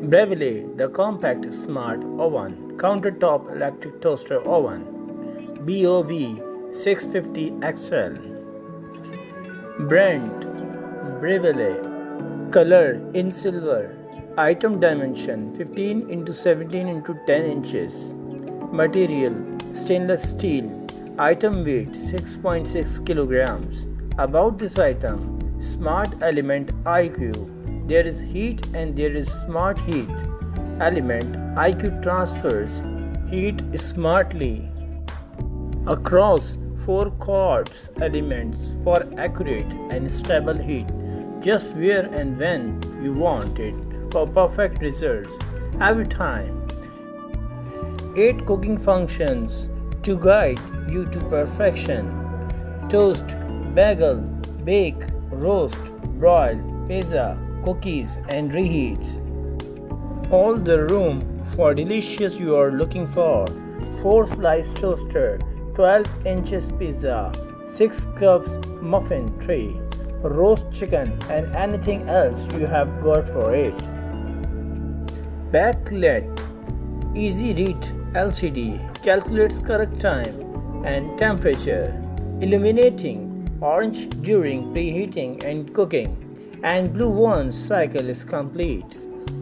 Breville, the compact smart oven, countertop electric toaster oven, BOV650XL. Brand, Breville. Color in silver. Item dimension 15 into 17 into 10 inches. Material stainless steel. Item weight 6.6 kilograms. About this item, smart element IQ. There is heat and there is smart heat. Element IQ transfers heat smartly across 4 quartz elements for accurate and stable heat, just where and when you want it for perfect results every time. 8 cooking functions to guide you to perfection: toast, bagel, bake, roast, broil, pizza, cookies, and reheats. All the room for delicious you are looking for. 4-slice toaster, 12 inches pizza, 6 cups muffin tray, roast chicken, and anything else you have got for it. Backlit easy read LCD calculates correct time and temperature, illuminating orange during preheating and cooking, and blue once cycle is complete.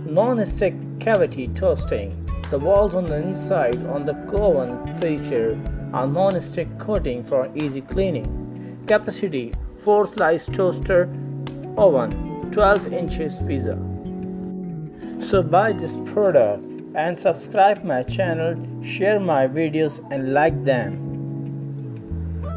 Non-stick cavity toasting. The walls on the inside on the oven feature a non-stick coating for easy cleaning. Capacity 4-slice toaster oven, 12 inches pizza. So buy this product and subscribe my channel, share my videos and like them.